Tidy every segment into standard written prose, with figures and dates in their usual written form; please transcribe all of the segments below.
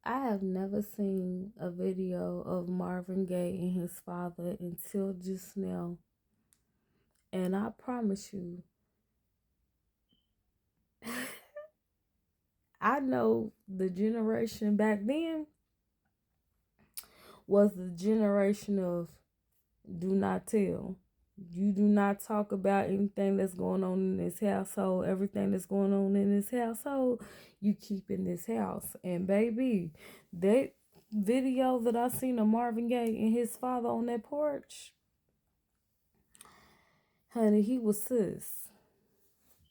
I have never seen a video of Marvin Gaye and his father until just now. And I promise you, I know the generation back then was the generation of do not tell. You do not talk about anything that's going on in this household. Everything that's going on in this household, you keep in this house. And baby, that video that I seen of Marvin Gaye and his father on that porch, honey, he was sis.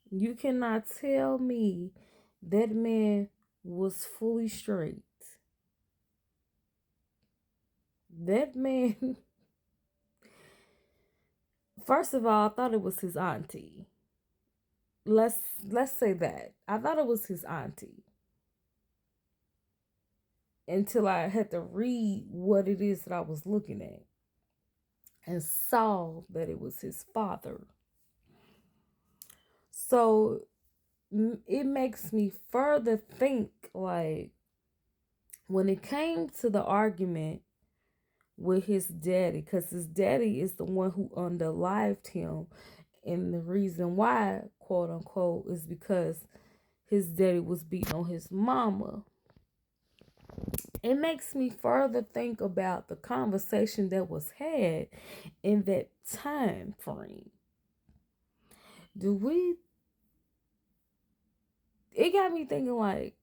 You cannot tell me that man was fully straight. That man, first of all, I thought it was his auntie. Let's say that. I thought it was his auntie until I had to read what it is that I was looking at and saw that it was his father. So it makes me further think, like, when it came to the argument with his daddy, because his daddy is the one who underlived him, and the reason why, quote unquote, is because his daddy was beating on his mama. It makes me further think about the conversation that was had in that time frame. It got me thinking, like,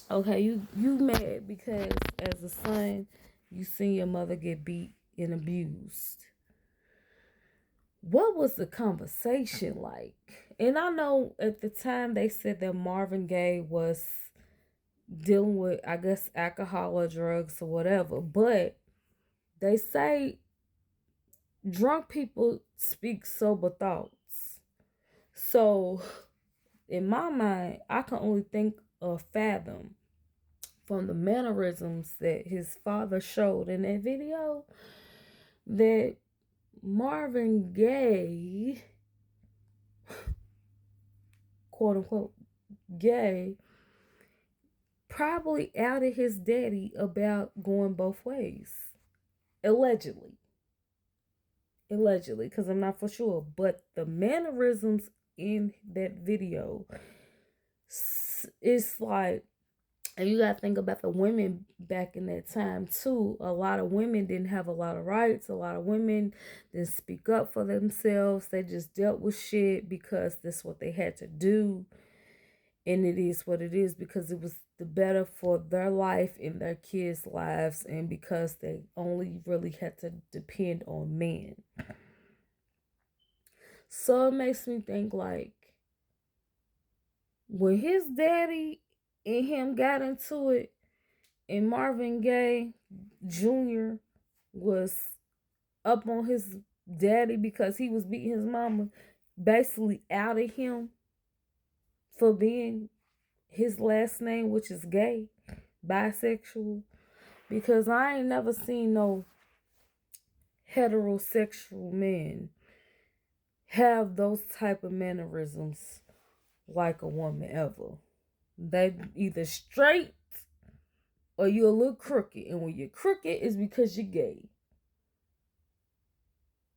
okay, you mad because as a son you seen your mother get beat and abused. What was the conversation like? And I know at the time they said that Marvin Gaye was dealing with, I guess, alcohol or drugs or whatever, but they say drunk people speak sober thoughts. So in my mind, I can only think or fathom from the mannerisms that his father showed in that video that Marvin Gaye, quote unquote, Gaye, probably outed his daddy about going both ways. Allegedly. Allegedly, because I'm not for sure. But the mannerisms in that video, it's like, and you got to think about the women back in that time too. A lot of women didn't have a lot of rights. A lot of women didn't speak up for themselves. They just dealt with shit because that's what they had to do. And it is what it is because it was the better for their life and their kids' lives, and because they only really had to depend on men. So it makes me think, like, when his daddy and him got into it, and Marvin Gaye Jr. was up on his daddy because he was beating his mama, basically outed him for being his last name, which is gay, bisexual, because I ain't never seen no heterosexual men have those type of mannerisms like a woman ever. They either straight or you're a little crooked, and when you're crooked, it's because you're gay.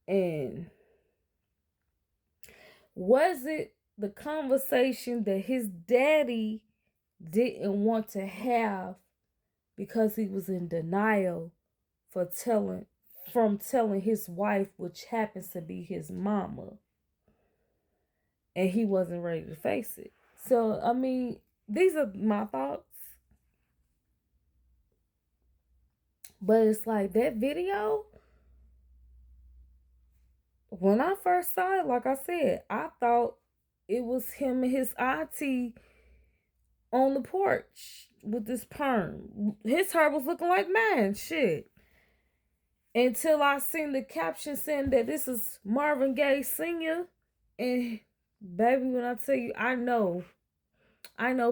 And was it the conversation that his daddy didn't want to have because he was in denial from telling his wife, which happens to be his mama, and he wasn't ready to face it? So I mean, these are my thoughts, but it's like that video, when I first saw it, like I said, I thought it was him and his auntie on the porch with this perm. His hair was looking like mine, shit. Until I seen the caption saying that this is Marvin Gaye Sr. And baby, when I tell you, I know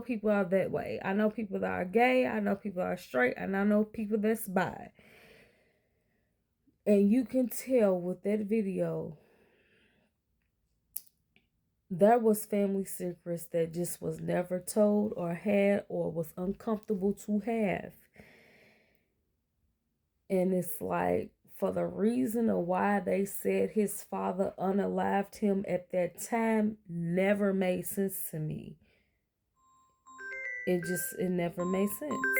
people are that way. I know people that are gay. I know people that are straight. And I know people that's bi. And you can tell with that video there was family secrets that just was never told or had or was uncomfortable to have. And it's like, for the reason of why they said his father unalived him at that time never made sense to me. It never made sense.